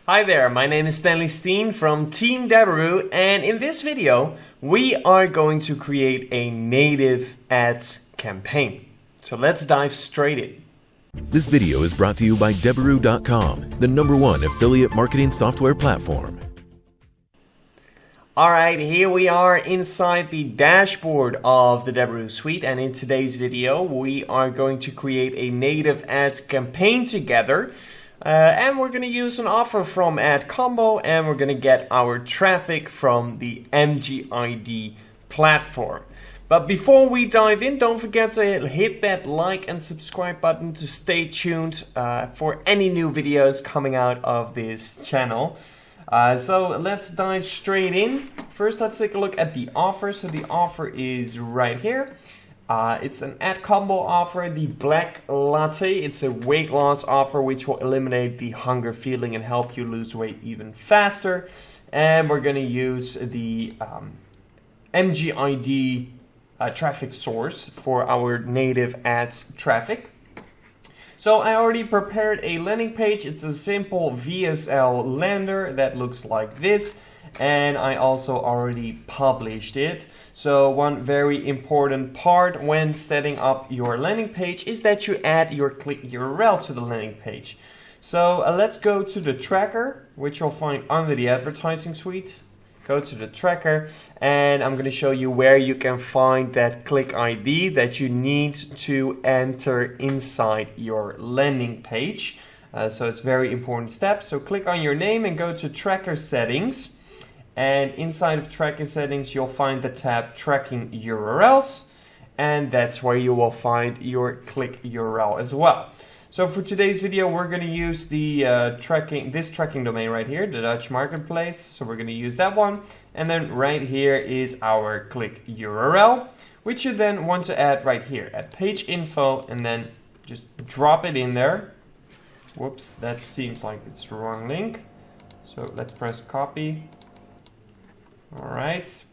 Hi there, my name is Stanley Steen from Team Deberoo, and in this video we are going to create a native ads campaign. So let's dive straight in. This video is brought to you by Deberoo.com, the #1 affiliate marketing software platform. Alright, here we are inside the dashboard of the Deberoo suite, and in today's video we are going to create a native ads campaign together. And we're going to use an offer from Ad Combo, and we're going to get our traffic from the MGID platform. But before we dive in, don't forget to hit that like and subscribe button to stay tuned for any new videos coming out of this channel. So let's dive straight in. First, let's take a look at the offer. So the offer is right here. It's an Ad Combo offer, the Black Latte. It's a weight loss offer which will eliminate the hunger feeling and help you lose weight even faster. And we're going to use the MGID traffic source for our native ads traffic. So I already prepared a landing page. It's a simple VSL lander that looks like this. And I also already published it. So one very important part when setting up your landing page is that you add your click URL to the landing page. So let's go to the tracker, which you'll find under the advertising suite. Go to the tracker, and I'm going to show you where you can find that click ID that you need to enter inside your landing page. So it's a very important step. So click on your name and go to tracker settings. And inside of tracking settings, you'll find the tab tracking URLs, and that's where you will find your click URL as well. So for today's video, we're going to use the this tracking domain right here, the Dutch marketplace. So we're going to use that one. And then right here is our click URL, which you then want to add right here at page info, and then just drop it in there. Whoops, that seems like it's the wrong link. So let's press copy. All right,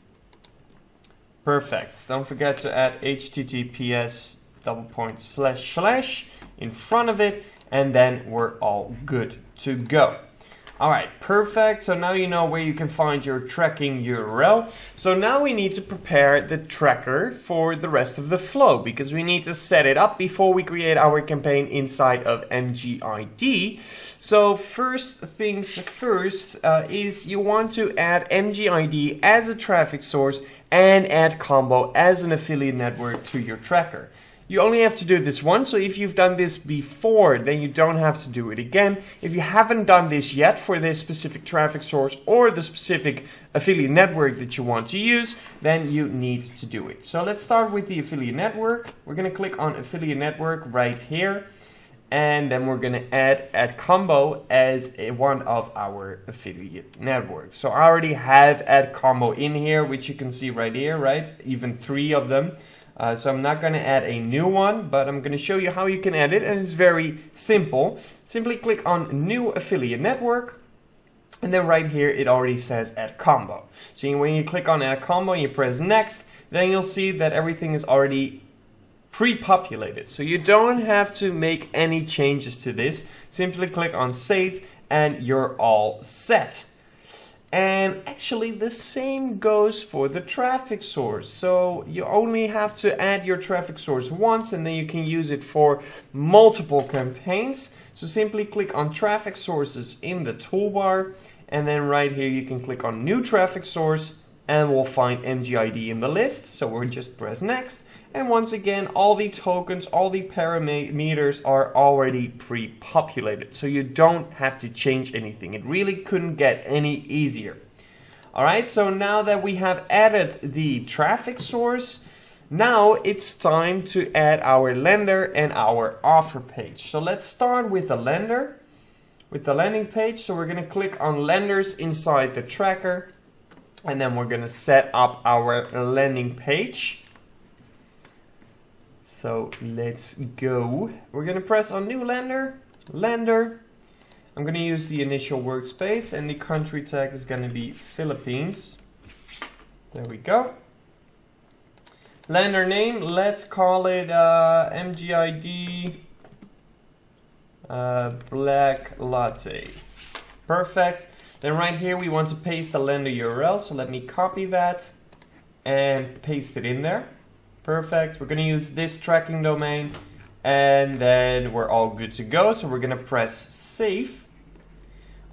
perfect. Don't forget to add https:// in front of it, and then we're all good to go. All right, perfect. So now you know where you can find your tracking URL. So now we need to prepare the tracker for the rest of the flow, because we need to set it up before we create our campaign inside of MGID. So first things first is you want to add MGID as a traffic source and Ad Combo as an affiliate network to your tracker. You only have to do this once, so if you've done this before, then you don't have to do it again. If you haven't done this yet for this specific traffic source or the specific affiliate network that you want to use, then you need to do it. So let's start with the affiliate network. We're going to click on affiliate network right here, and then we're going to add Ad Combo as one of our affiliate networks. So I already have Ad Combo in here, which you can see right here, right? Even 3 of them. So I'm not going to add a new one, but I'm going to show you how you can add it, and it's very simple. Simply click on New Affiliate Network, and then right here it already says Ad Combo. So when you click on Ad Combo and you press Next, then you'll see that everything is already pre-populated. So you don't have to make any changes to this. Simply click on Save, and you're all set. And actually the same goes for the traffic source. So you only have to add your traffic source once, and then you can use it for multiple campaigns. So simply click on traffic sources in the toolbar, and then right here you can click on new traffic source, and we'll find MGID in the list. So we'll just press next. And once again, all the tokens, all the parameters are already pre-populated. So you don't have to change anything. It really couldn't get any easier. All right, so now that we have added the traffic source, now it's time to add our lander and our offer page. So let's start with the lander, with the landing page. So we're gonna click on landers inside the tracker, and then we're gonna set up our landing page. So let's go. We're gonna press on new lander. I'm gonna use the initial workspace, and the country tag is gonna be Philippines. There we go. Lander name, let's call it MGID Black Latte. Perfect. Then right here we want to paste the lender URL. So let me copy that and paste it in there. Perfect. We're going to use this tracking domain and then we're all good to go. So we're going to press save.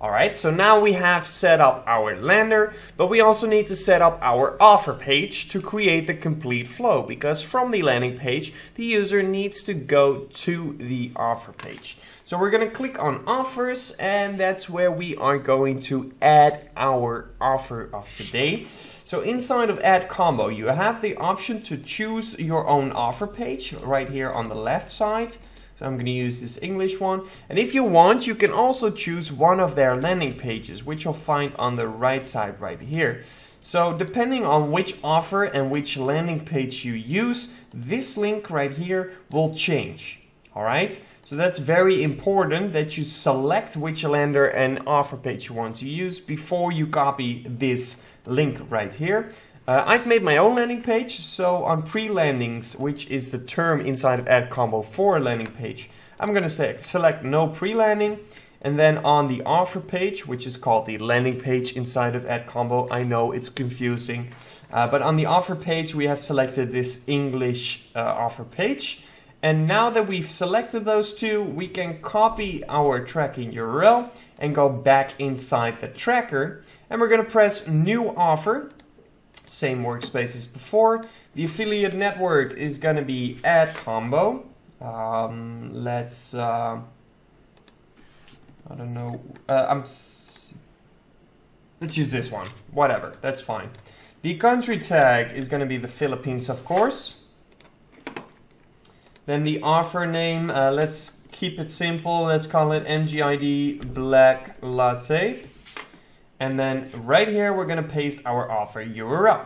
All right, so now we have set up our lender, but we also need to set up our offer page to create the complete flow, because from the landing page, the user needs to go to the offer page. So we're going to click on offers, and that's where we are going to add our offer of today. So inside of add combo, you have the option to choose your own offer page right here on the left side. So I'm going to use this English one. And if you want, you can also choose one of their landing pages, which you'll find on the right side right here. So depending on which offer and which landing page you use, this link right here will change. All right. So that's very important that you select which lender and offer page you want to use before you copy this link right here. I've made my own landing page, so on pre-landings, which is the term inside of add combo for a landing page, I'm going to select no pre-landing, and then on the offer page, which is called the landing page inside of add combo, I know it's confusing, but on the offer page we have selected this English offer page, and now that we've selected those two, we can copy our tracking URL and go back inside the tracker, and we're going to press new offer. Same workspace as before. The affiliate network is going to be add combo. Let's I don't know. Let's use this one. Whatever, that's fine. The country tag is going to be the Philippines, of course. Then the offer name, let's keep it simple. Let's call it MGID Black Latte. And then right here, we're going to paste our offer URL.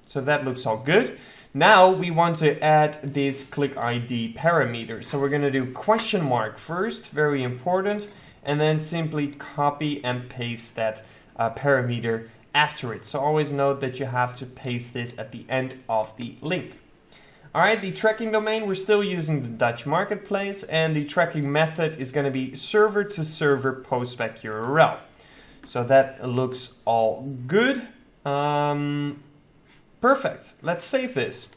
So that looks all good. Now we want to add this click ID parameter. So we're going to do question mark first, very important. And then simply copy and paste that parameter after it. So always note that you have to paste this at the end of the link. All right, the tracking domain, we're still using the Dutch marketplace. And the tracking method is going to be server to server postback URL. So that looks all good. Perfect. Let's save this.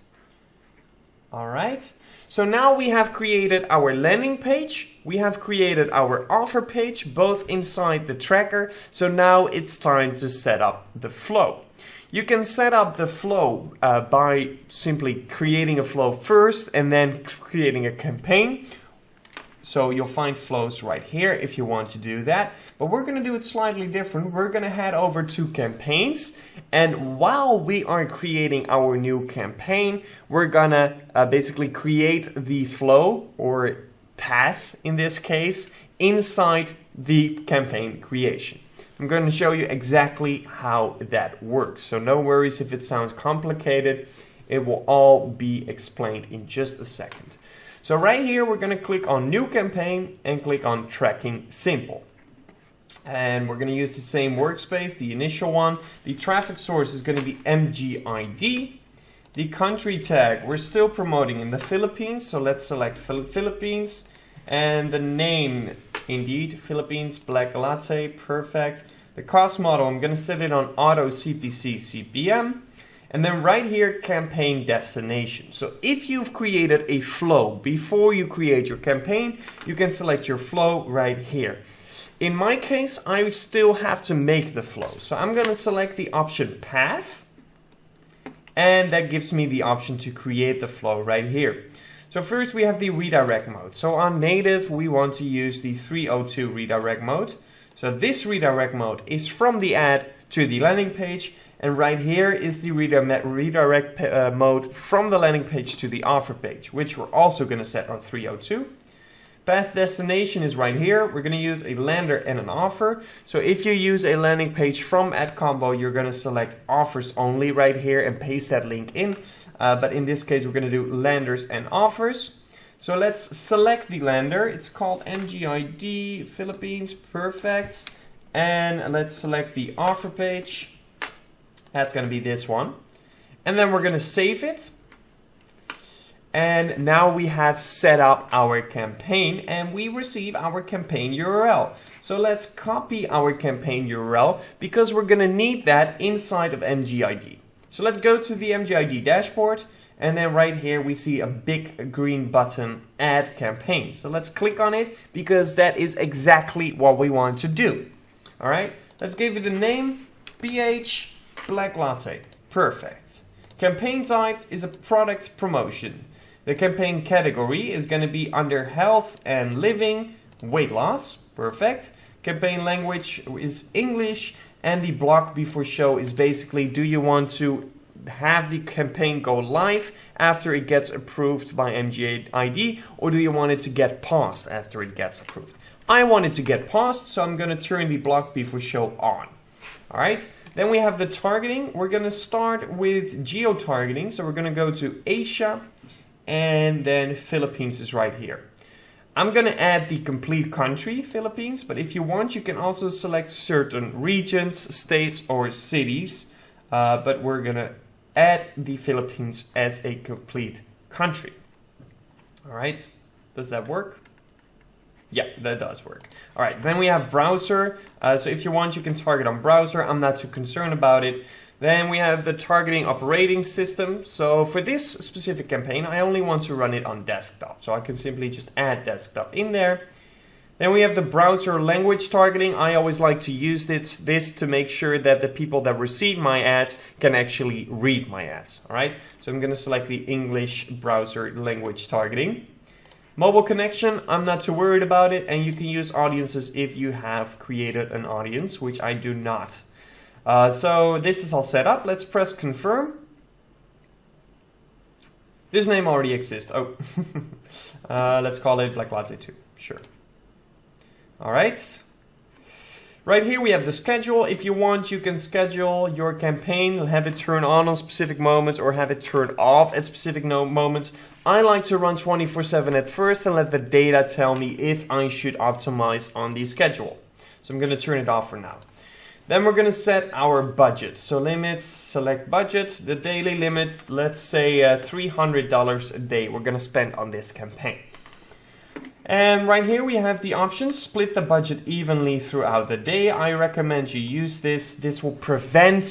All right. So now we have created our landing page. We have created our offer page, both inside the tracker. So now it's time to set up the flow. You can set up the flow by simply creating a flow first and then creating a campaign. So you'll find flows right here if you want to do that. But we're going to do it slightly different. We're going to head over to campaigns. And while we are creating our new campaign, we're going to basically create the flow or path in this case inside the campaign creation. I'm going to show you exactly how that works. So no worries if it sounds complicated. It will all be explained in just a second. So right here, we're going to click on New Campaign and click on Tracking Simple. And we're going to use the same workspace, the initial one. The traffic source is going to be MGID. The country tag, we're still promoting in the Philippines. So let's select Philippines. And the name, indeed, Philippines Black Latte, perfect. The cost model, I'm going to set it on Auto CPC CPM. And then right here, campaign destination. So if you've created a flow before you create your campaign, you can select your flow right here. In my case, I still have to make the flow. So I'm going to select the option path. And that gives me the option to create the flow right here. So first we have the redirect mode. So on native, we want to use the 302 redirect mode. So this redirect mode is from the ad to the landing page. And right here is the redirect mode from the landing page to the offer page, which we're also going to set on 302. Path destination is right here. We're going to use a lander and an offer. So if you use a landing page from Add Combo, you're going to select offers only right here and paste that link in. But in this case, we're going to do landers and offers. So let's select the lander. It's called MGID Philippines. Perfect. And let's select the offer page. That's going to be this one. And then we're going to save it. And now we have set up our campaign and we receive our campaign URL. So let's copy our campaign URL because we're going to need that inside of MGID. So let's go to the MGID dashboard, and then right here we see a big green button, Add Campaign. So let's click on it because that is exactly what we want to do. All right, let's give it a name, PH Black Latte. Perfect. Campaign type is a product promotion. The campaign category is going to be under health and living, weight loss. Perfect. Campaign language is English, and the block before show is basically, do you want to have the campaign go live after it gets approved by MGID, or do you want it to get paused after it gets approved? I want it to get paused, so I'm going to turn the block before show on. All right. Then we have the targeting. We're going to start with geo-targeting. So we're going to go to Asia, and then Philippines is right here. I'm going to add the complete country, Philippines, but if you want, you can also select certain regions, states, or cities. But we're going to add the Philippines as a complete country. All right, does that work? Yeah, that does work. All right, then we have browser. So if you want, you can target on browser. I'm not too concerned about it. Then we have the targeting operating system. So for this specific campaign, I only want to run it on desktop. So I can simply just add desktop in there. Then we have the browser language targeting. I always like to use this to make sure that the people that receive my ads can actually read my ads. All right, so I'm going to select the English browser language targeting. Mobile connection, I'm not too worried about it, and you can use audiences if you have created an audience, which I do not. So this is all set up. Let's press confirm. This name already exists. Oh, let's call it Black Latte 2. Sure. All right. Right here we have the schedule. If you want, you can schedule your campaign, have it turn on specific moments or have it turn off at specific moments. I like to run 24/7 at first and let the data tell me if I should optimize on the schedule. So I'm going to turn it off for now. Then we're going to set our budget. So limits, select budget, the daily limit, let's say $300 a day we're going to spend on this campaign. And right here we have the options, split the budget evenly throughout the day. I recommend you use this. This will prevent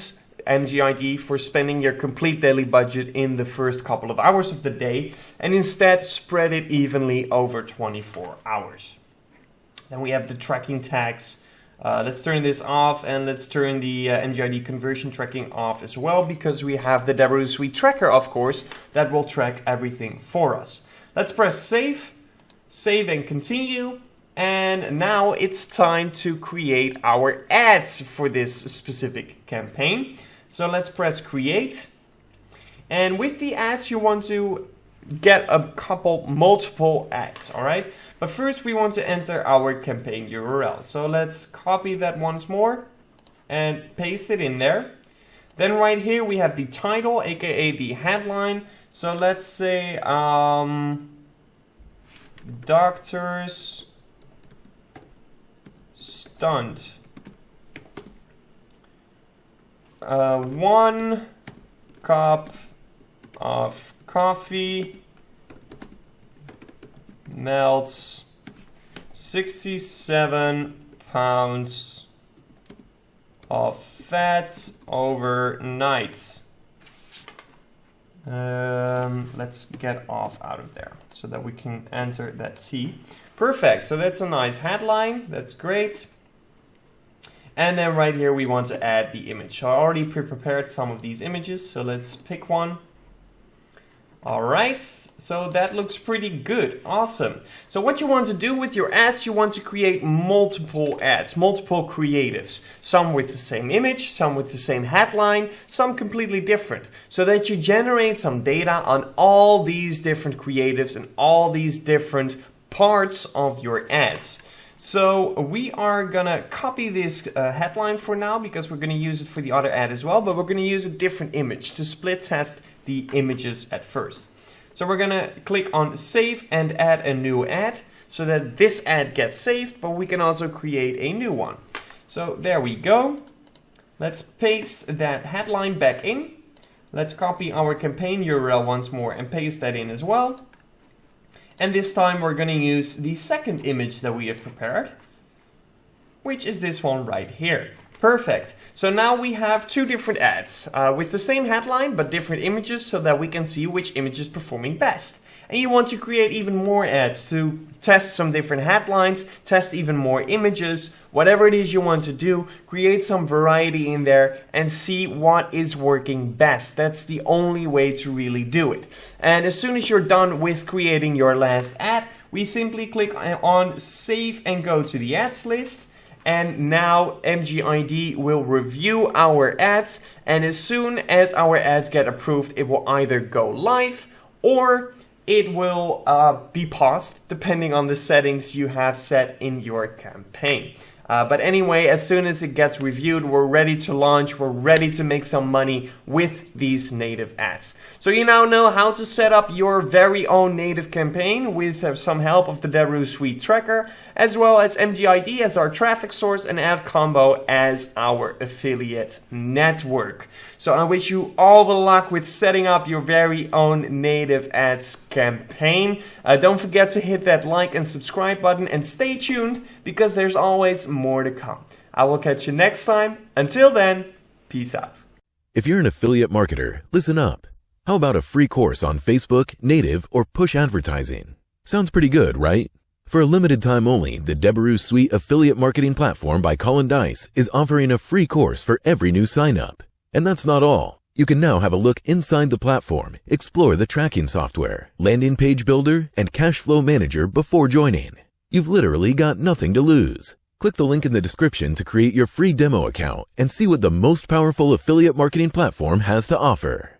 MGID for spending your complete daily budget in the first couple of hours of the day, and instead spread it evenly over 24 hours. Then we have the tracking tags. Let's turn this off, and let's turn the MGID conversion tracking off as well, because we have the Deberoo Suite tracker, of course, that will track everything for us. Let's press save. Save and continue, and now it's time to create our ads for this specific campaign. So let's press create, and with the ads you want to get multiple ads, all right? But first we want to enter our campaign URL. So let's copy that once more and paste it in there. Then right here we have the title, aka the headline. So let's say doctors stunt. 1 cup of coffee melts 67 pounds of fat overnight. Let's get off out of there so that we can enter that T. Perfect. So that's a nice headline. That's great. And then right here we want to add the image. So I already prepared some of these images, so let's pick one. All right, so that looks pretty good. Awesome. So what you want to do with your ads, you want to create multiple ads, multiple creatives. Some with the same image, some with the same headline, some completely different. So that you generate some data on all these different creatives and all these different parts of your ads. So we are gonna copy this headline for now because we're gonna use it for the other ad as well, but we're gonna use a different image to split test the images at first. So we're gonna click on save and add a new ad so that this ad gets saved, but we can also create a new one. So there we go. Let's paste that headline back in. Let's copy our campaign URL once more and paste that in as well. And this time we're going to use the second image that we have prepared, which is this one right here. Perfect. So now we have two different ads with the same headline but different images so that we can see which image is performing best. And you want to create even more ads to test some different headlines, test even more images, whatever it is you want to do, create some variety in there and see what is working best. That's the only way to really do it. And as soon as you're done with creating your last ad, we simply click on Save and go to the ads list. And now MGID will review our ads, and as soon as our ads get approved, it will either go live or it will be paused depending on the settings you have set in your campaign. But anyway, as soon as it gets reviewed, we're ready to launch, we're ready to make some money with these native ads. So you now know how to set up your very own native campaign with some help of the Deberoo Suite Tracker, as well as MGID as our traffic source and Ad Combo as our affiliate network. So I wish you all the luck with setting up your very own native ads campaign. Don't forget to hit that like and subscribe button and stay tuned because there's always more to come. I will catch you next time. Until then, peace out. If you're an affiliate marketer, listen up. How about a free course on Facebook, native, or push advertising? Sounds pretty good, right? For a limited time only, the Deberoo Suite Affiliate Marketing Platform by Colin Dice is offering a free course for every new sign-up. And that's not all. You can now have a look inside the platform, explore the tracking software, landing page builder, and cash flow manager before joining. You've literally got nothing to lose. Click the link in the description to create your free demo account and see what the most powerful affiliate marketing platform has to offer.